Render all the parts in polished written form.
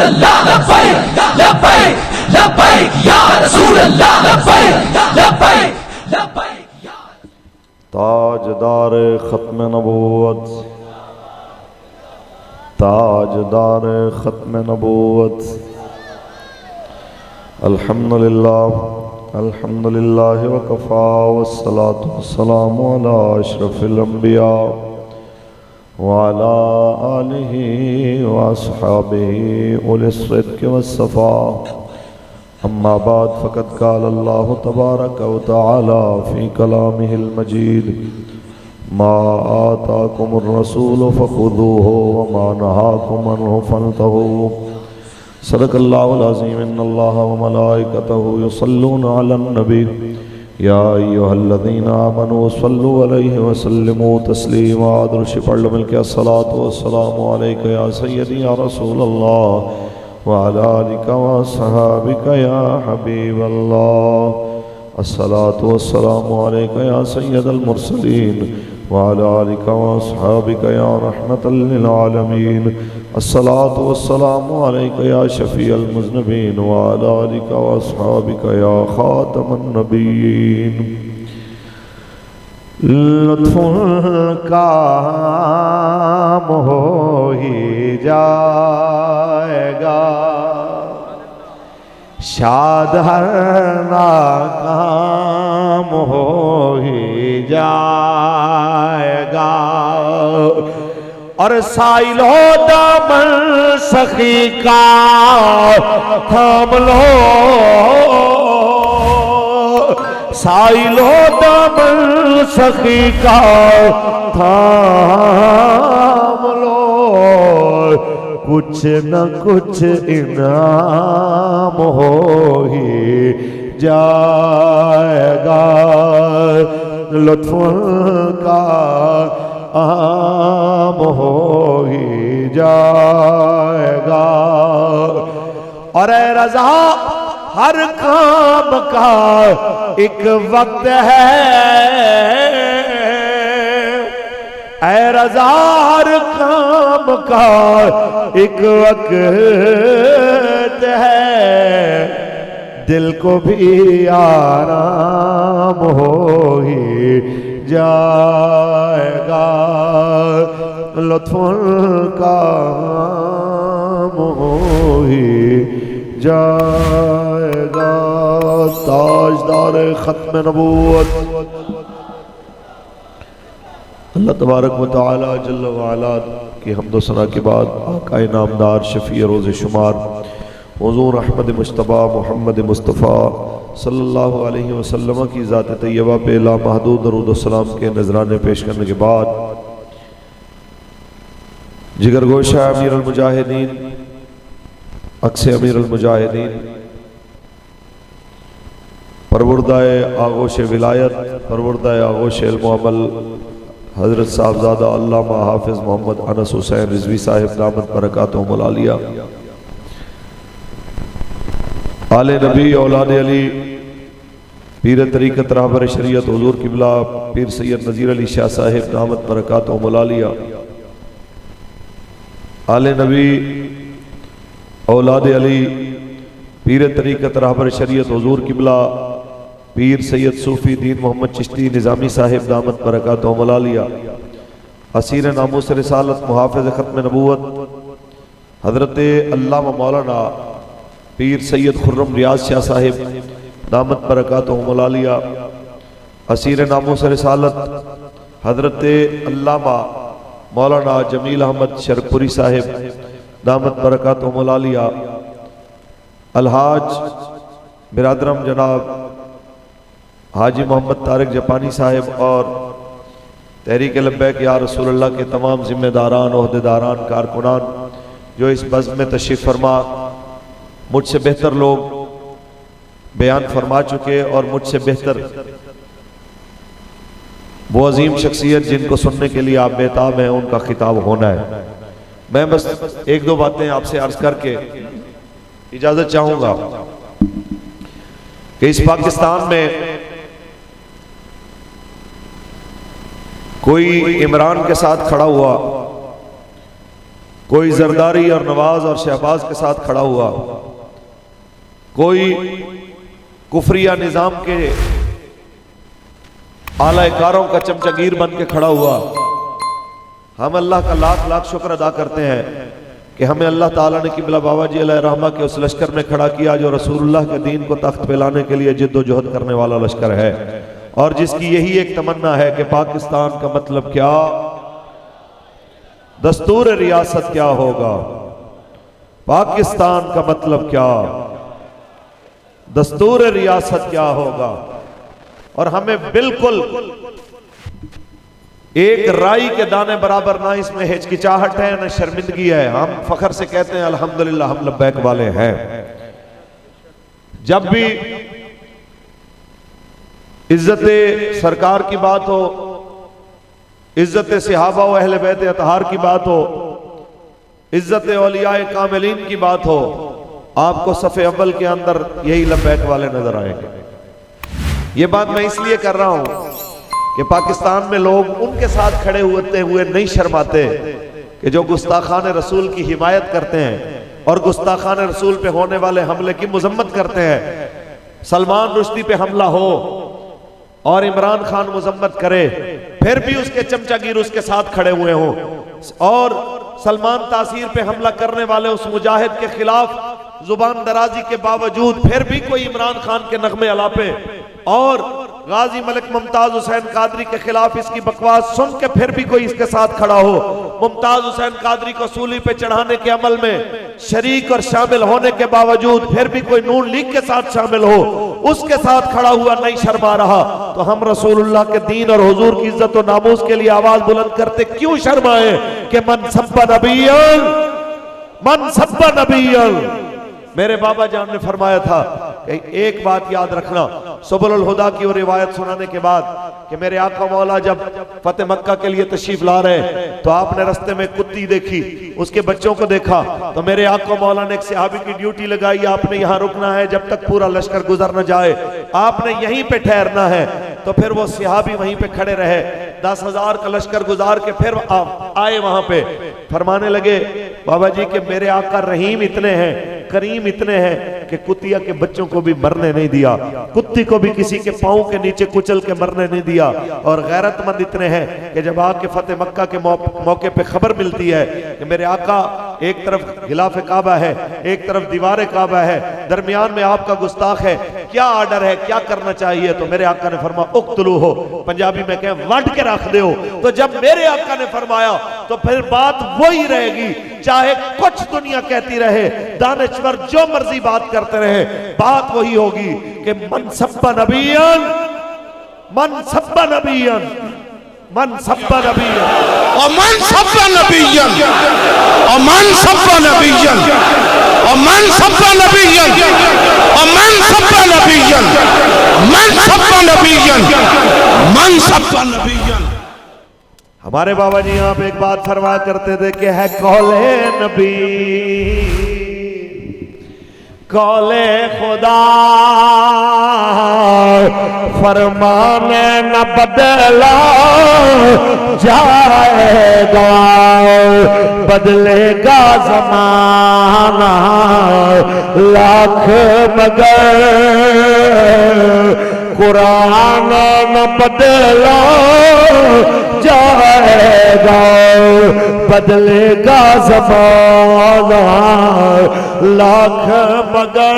अल्लाह लब्बैक लब्बैक लब्बैक या रसूल अल्लाह लब्बैक लब्बैक लब्बैक या ताजदार खत्म नबूवत, ताजदार खत्म नबूवत। अल्हम्दुलिल्लाह अल्हम्दुलिल्लाह वकफ़ा वस्सलातु वस्सलामु अला अशरफिल अंबिया व अला आलिहि व अस्हाबिहि उलिस सिद्क़ि वस्सफ़ा। अम्मा बाद फ़क़द क़ाल अल्लाहु तबारक व तआला फ़ी कलामिहिल मजीद मा आताकुमुर रसूलु फ़ख़ुज़ूहु व मा नहाकुम अन्हु फ़न्तहू। सदक़ल्लाहुल अज़ीम। इन्नल्लाहा व मलाइकतहु युसल्लूना अलन नबी या अय्युहल्लज़ीना आमनू सल्लु अलैहि व सल्लिमू तस्लीमा। दुरूद पढ़ लो मिलके। अस्सलातु वस्सलामु अलैका या सय्यदी या रसूलल्लाह व अला आलिका व अस्हाबिका या हबीबल्लाह। अस्सलातु वस्सलामु अलैका या सय्यदल मुरसलीन व अला आलिका व अस्हाबिका या रहमतल लिल आलमीन। अस्सलातु वस्सलामु अलैका या शफ़ीअल मुज़निबीन व अला आलिका व अस्हाबिका या ख़ातमन नबिय्यीन। लुत्फ़ुल काम हो ही जाएगा, शाद हर नाकाम हो ही जाएगा। और साइलो दामन सखी का थाम लो, साइलो दामन सखी का थाम लो। कुछ न कुछ इनाम हो ही जाएगा। लुत्फ़ुल का आम हो ही जाएगा। और ए रज़ा हर काम का एक वक्त है, ए रज़ा हर काम का एक वक्त है। दिल को भी आराम हो ही जाएगा। लुत्फ़ुल काम हो ही जाएगा। ताजदार खत्म नबूवत अल्लाह तबारक व तआला जल्ल व अला की हम्द व सना के बाद आक़ाए नामदार शफ़ी रोज़ शुमार हुज़ूर अहमद मुज्तबा मोहम्मद मुस्तफ़ा सल्लल्लाहु अलैहि वसल्लम की ज़ात तैयबा पे लामहदूद दरूद व सलाम के नजराने पेश करने के बाद जिगर गोशा अमीरुल मुजाहिदीन अक्से अमीरुल मुजाहिदीन परवरदाए आगोश विलायत परवरदाए आगोश इल्म अमल हज़रत साहबज़ादा अल्लामा हाफिज़ मोहम्मद अनस हुसैन रिज़वी साहिब दामत बरकातुहुमुल आलिया आले नबी औलाद अली पीर तरीक़त रहबर शरीयत हुज़ूर क़िबला पीर सैयद नज़ीर अली शाह साहिब दामत बरकातुहुमुल आलिया आले नबी औलाद अली पीर तरीक़त रहबर शरीयत हुज़ूर क़िबला पीर सैयद सूफ़ी दीन मोहम्मद चिश्ती निज़ामी साहिब दामत बरकातुहुमुल आलिया असीर नामूस रिसालत मुहाफ़िज़ ख़त्म नबूवत हज़रत अल्लामा मौलाना पीर सैयद खुर्रम रियाज़ शाह साहिब दामत बरकातुहुमुल आलिया असीर नामूस रिसालत हज़रत अल्लामा मौलाना जमील अहमद शरपुरी साहिब दामत बरकातुहुमुल आलिया अलहाज बिरादरम जनाब हाजी मोहम्मद तारिक जापानी साहिब और तहरीक लब्बैक या रसूलुल्लाह के तमाम जिम्मेदारान ओहदेदारान कारकुनान जो इस बज़्म में तशरीफ़ फरमा मुझसे बेहतर लोग बयान फरमा चुके और मुझसे बेहतर वो अजीम शख्सियत जिनको सुनने के लिए आप बेताब हैं उनका खिताब होना है। मैं बस एक दो बातें आपसे अर्ज करके इजाज़त चाहूँगा कि इस पाकिस्तान में कोई इमरान के साथ खड़ा हुआ, कोई जरदारी और नवाज और शहबाज के साथ खड़ा हुआ, कोई कुफरिया निजाम के आलाकारों का चमचगीर बन के खड़ा हुआ। हम अल्लाह का लाख लाख शुक्र अदा करते हैं कि हमें अल्लाह ताला ने किबला बाबा जी अलैहिर्रहमा के उस लश्कर में खड़ा किया जो रसूलुल्लाह के दीन को तख्त पे लाने के लिए जिद्दोजहद करने वाला लश्कर है, और जिसकी यही एक तमन्ना है कि पाकिस्तान का मतलब क्या, दस्तूर रियासत क्या होगा, पाकिस्तान का मतलब क्या, दस्तूर रियासत क्या होगा। और हमें बिल्कुल एक राई के दाने बराबर ना इसमें हिचकिचाहट है ना शर्मिंदगी है। हम फखर से कहते हैं अल्हम्दुलिल्लाह हम लब्बैक वाले हैं। जब भी इज्जत सरकार की बात हो, इज्जत सहाबा व अहले बैत अतहार की बात हो, इज्जत औलियाए कामिलीन की बात हो, आपको सफ़े अव्वल के अंदर यही लब्बैक वाले नजर आएंगे। ये बात मैं इसलिए कर रहा हूं कि पाकिस्तान में लोग उनके साथ खड़े होते हुए नहीं शर्माते कि जो गुस्ताखान रसूल की हिमायत करते हैं और गुस्ताखान रसूल पे होने वाले हमले की मजम्मत करते हैं। सलमान रुश्दी पे हमला हो और इमरान खान मजम्मत करे, फिर भी उसके चमचागिर उसके साथ खड़े हुए हों, और सलमान तासीर पे हमला करने वाले उस मुजाहिद के खिलाफ जुबान दराजी के बावजूद फिर भी कोई इमरान खान के नगमे अलापे, और गाजी मलिक मुमताज हुसैन कादरी के खिलाफ इसकी बकवास सुन के फिर भी कोई इसके साथ खड़ा हो। मुमताज हुसैन कादरी को सूली पे चढ़ाने के अमल में शरीक और शामिल होने के बावजूद फिर भी कोई नून लीग के साथ शामिल हो, उसके साथ खड़ा हुआ नहीं शर्मा रहा, तो हम रसूलुल्लाह के दीन और हुजूर की इज्जत और नामूस के लिए आवाज बुलंद करते क्यों शर्माए कि मन सब्बा नबिय्यन, मन सब्बा नबिय्यन। मेरे बाबा जान ने फरमाया था कि एक बात याद रखना, सुबुल हुदा की वो रिवायत सुनाने के बाद कि मेरे आका मौला जब फतेह मक्का के लिए तशरीफ ला रहे तो आपने रास्ते में कुत्ती देखी, उसके बच्चों को देखा, तो मेरे आका मौला ने एक सहाबी की ड्यूटी लगाई, आपने यहाँ रुकना है जब तक पूरा लश्कर गुजर न जाए, आपने यहीं पे ठहरना है। तो फिर वो सहाबी वहीं पे खड़े रहे, 10,000 का लश्कर गुजार के फिर आए वहां पे, फरमाने लगे बाबा जी के मेरे आका रहीम इतने हैं, करीम इतने हैं कि कुतिया के बच्चों को भी मरने नहीं दिया, कुत्ती को भी किसी के पांव के नीचे कुचल के मरने नहीं दिया, और गैरतमंद इतने हैं कि जब आके फतेह मक्का के मौके पे खबर मिलती है कि मेरे आका एक तरफ गिलाफ काबा है, एक तरफ दीवार काबा है, दरमियान में आपका गुस्ताख है, क्या आर्डर है, क्या करना चाहिए, तो मेरे आका ने फरमाया उक्तलू हो, पंजाबी में कहें वंड के रख दो। तो जब मेरे आका ने फरमाया तो फिर बात वही रहेगी, चाहे कुछ दुनिया कहती रहे, दानिश्वर जो मर्जी बात करते रहे, बात वही होगी कि मन सब्बा नबियन, मन सब्बा नबियन, मन सब्बा नबियन, और मन सब्बा नबियन, और मन सब्बा नबियन, और मन सब्बा नबियन, और मन सब्बा नबियन, मन सब्बा नबियन, मन सब्बा नबियन। हमारे बाबा जी यहाँ पे एक बात फरमाया करते थे कि है कौले नबी, कौले खुदा, फरमाने न बदला जाएगा, बदलेगा जमाना लाख मगर, कुरान न बदला जाएगा, बदलेगा ज़माना लाख मगर,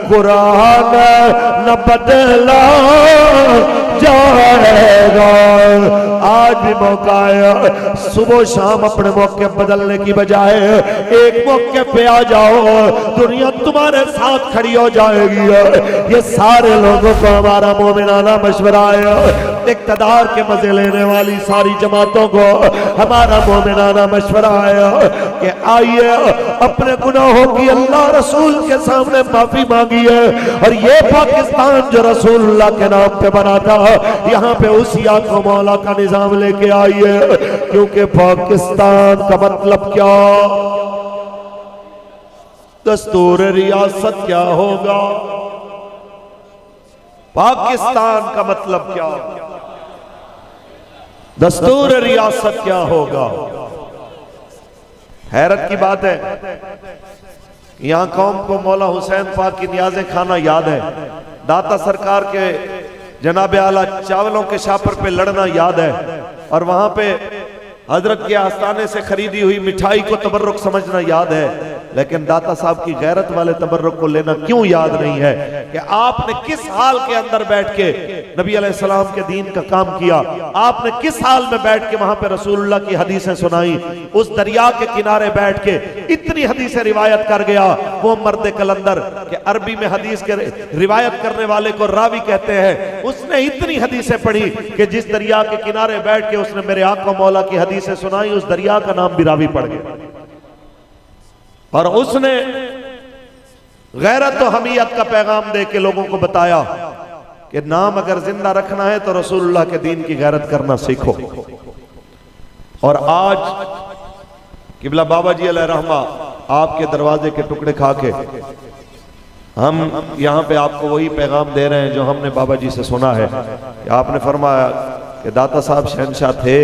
कुरान न बदला जाएगा। आज भी मौका है, सुबह शाम अपने मौके बदलने की बजाय एक मौके पे आ जाओ, दुनिया तुम्हारे साथ खड़ी हो जाएगी। ये सारे लोगों को हमारा मोमिनाना मशवरा है, इक़्तिदार के मजे लेने वाली सारी जमातों को हमारा मोमिनाना मशवरा है कि आइए अपने गुनाहों की अल्लाह रसूल के सामने माफी मांगी है, और ये पाकिस्तान जो रसूलुल्लाह के नाम पे बना था, यहाँ पे उसी आका मौला का निजाम लेके आइए, क्योंकि पाकिस्तान का मतलब क्या, दस्तूर रियासत क्या होगा, पाकिस्तान का मतलब क्या, दस्तूर रियासत क्या होगा। हैरत की बात है, यहाँ कौम को मौला हुसैन पाक की नियाज़े खाना याद है, दाता सरकार के जनाब आला चावलों के शापर पे लड़ना याद है, और वहां पे हजरत के आस्थाने से खरीदी हुई मिठाई को तबर्रुक समझना याद है। लेकिन दाता साहब की गैरत वाले तबर्रुक को लेना क्यों याद नहीं है कि आपने किस हाल के अंदर बैठ के नबी अलैहिस्सलाम के दीन का काम किया, आपने किस हाल में बैठ के वहां पे रसूलुल्लाह की हदीसें सुनाई, उस दरिया के किनारे बैठ के इतनी हदीसें रिवायत कर गया वो मर्द कलंदर के अरबी में हदीस के रिवायत करने वाले को रावी कहते हैं। उसने इतनी हदीसें पढ़ी कि जिस दरिया के किनारे बैठ के उसने मेरे आका मौला की हदीसें सुनाई, उस दरिया का नाम भी रावी पड़ गया। और उसने गैरत और हमीयत का पैगाम दे के लोगों को बताया कि नाम अगर जिंदा रखना है तो रसूलुल्लाह के दीन की गैरत करना सीखो। और आज किबला बाबा जी अलैहि रहमा आपके दरवाजे के टुकड़े खा के हम यहाँ पे आपको वही पैगाम दे रहे हैं जो हमने बाबा जी से सुना है कि आपने फरमाया कि दाता साहब शहनशाह थे,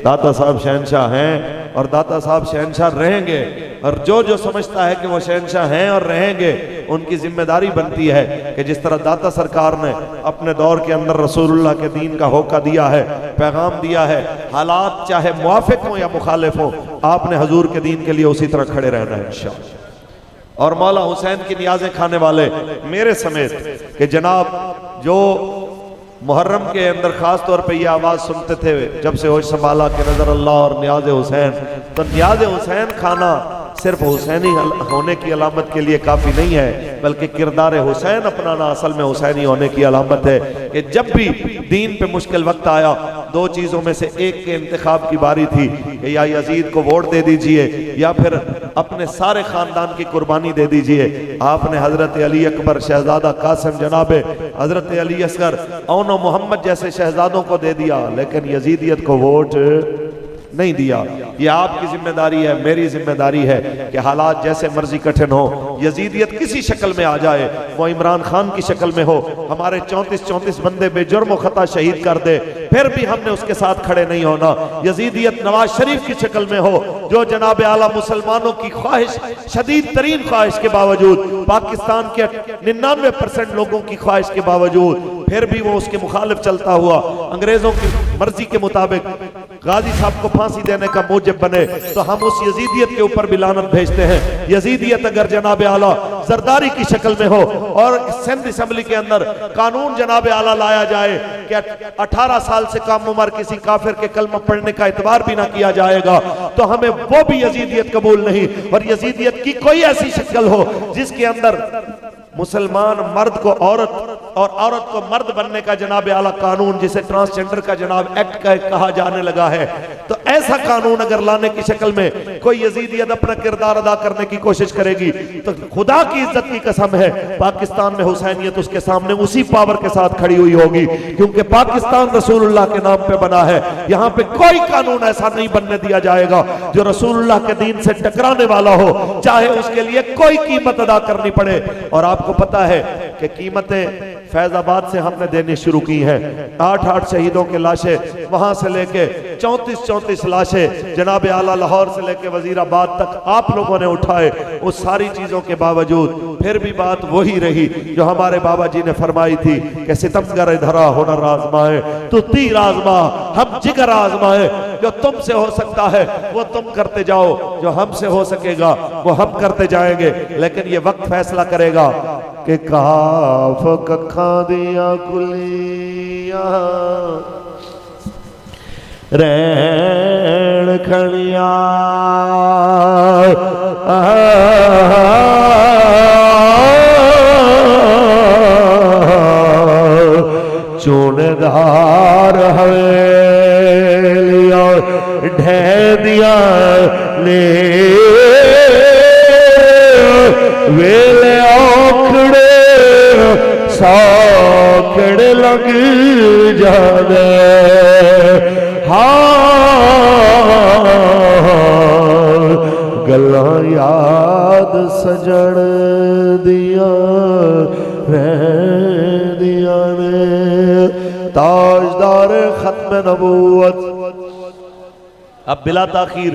दाता साहब शहनशाह हैं और दाता साहब शहनशाह रहेंगे। और जो जो समझता है कि वो शहनशाह हैं और रहेंगे, उनकी जिम्मेदारी बनती है कि जिस तरह दाता सरकार ने अपने दौर के अंदर रसूलुल्लाह के दीन का होका दिया है, पैगाम दिया है, हालात चाहे मुआफिक हो या मुखालिफ हो, आपने हजूर के दीन के लिए उसी तरह खड़े रहना है इंशाअल्लाह। और मौला हुसैन की नियाज़ें खाने वाले मेरे समेत कि जनाब जो मुहर्रम के अंदर खास तौर पे ये आवाज़ सुनते थे जब से होश संभाला कि नजर अल्लाह और नियाज़ हुसैन, तो नियाज़ हुसैन खाना सिर्फ हुसैनी होने की अलामत के लिए काफ़ी नहीं है, बल्कि किरदार हुसैन अपनाना असल में हुसैनी होने की अलामत है कि जब भी दीन पे मुश्किल वक्त आया, दो चीज़ों में से एक के इंतखाब की बारी थी कि या यजीद को वोट दे दीजिए या फिर अपने सारे ख़ानदान की कुर्बानी दे दीजिए। आपने हज़रत अली अकबर, शहजादा कासिम, जनाब हज़रत अली असगर, औनो मोहम्मद जैसे शहजादों को दे दिया, लेकिन यजीदियत को वोट नहीं दिया। ये आपकी जिम्मेदारी है, मेरी जिम्मेदारी है कि हालात जैसे मर्जी कठिन हो, यजीदियत किसी शक्ल में आ जाए, वो इमरान खान की शक्ल में हो, हमारे 34 बंदे बेजुर्म खता शहीद कर दे, फिर भी हमने उसके साथ खड़े नहीं होना। यजीदियत नवाज शरीफ की शक्ल में हो, जो जनाब आला मुसलमानों की ख्वाहिश, शदीद तरीन ख्वाहिश के बावजूद, पाकिस्तान के 99% लोगों की ख्वाहिश के बावजूद फिर भी वो उसके मुखालिफ चलता हुआ अंग्रेजों की मर्जी के मुताबिक गाजी साहब को फांसी देने का मूजिब बने, तो हम उस यजीदियत के ऊपर भी लानत भेजते हैं। यजीदियत अगर जनाब आला जरदारी की शक्ल में हो और सिंध असेंबली के अंदर कानून जनाब आला लाया जाए कि 18 साल से कम उम्र किसी काफिर के कलमा पढ़ने का इतबार भी ना किया जाएगा, तो हमें वो भी यजीदियत कबूल नहीं। और यजीदियत की कोई ऐसी शक्ल हो जिसके अंदर मुसलमान मर्द को औरत और औरत को मर्द बनने का जनाब आला कानून, जिसे ट्रांसजेंडर का जनाब एक्ट कहा जाने लगा है, तो ऐसा कानून अगर लाने की शक्ल में कोई यजीदियत अपना किरदार अदा करने की कोशिश करेगी, तो खुदा की इज्जत की कसम है पाकिस्तान में हुसैनियत उसके सामने उसी पावर के साथ खड़ी हुई होगी, क्योंकि पाकिस्तान रसूलुल्लाह के नाम पे बना है। यहाँ पे कोई कानून ऐसा नहीं बनने दिया जाएगा जो रसूलुल्लाह के दीन से टकराने वाला हो, चाहे उसके लिए कोई कीमत अदा करनी पड़े। और आपको पता है कि कीमतें फैजाबाद से हमने देनी शुरू की हैं। 8 शहीदों के लाशें वहां से लेके 34 लाशें जनाब आला लाहौर से लेके वजीराबाद तक आप लोगों ने उठाए। उस सारी चीजों के बावजूद फिर भी बात वही रही जो हमारे बाबा जी ने फरमाई थी कि सितमगर धरा हुनर आजमाए तो तीर आजमा, हम जिगर आजमाए। जो तुमसे हो सकता है वो तुम करते जाओ, जो हमसे हो सकेगा वो हम करते जाएंगे, लेकिन ये वक्त फैसला करेगा कि काफ कखा दिया कुलिया रैन खड़िया चूनदार हवेलिया ढह दिया ले वेले औखड़े सौखड़े लग जाने। हाँ गल्ला याद सजन दिया दिया ने ताजदार खत्म नबूवत। अब बिला ताखीर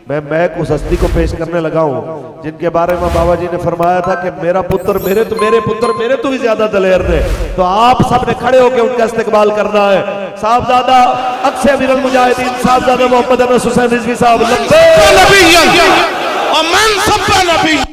मैं उस हस्ती को पेश करने लगा हूँ जिनके बारे में बाबा जी ने फरमाया था कि मेरा पुत्र मेरे पुत्र मेरे तो भी ज्यादा दलेर थे। तो आप सब ने खड़े होकर उनका इस्तेकबाल करना है। साहबजादा अक्से अमीरुल मुजाहिदीन साहबजादा मोहम्मद अनस हुसैन रिजवी साहब और मन सब्बा नबी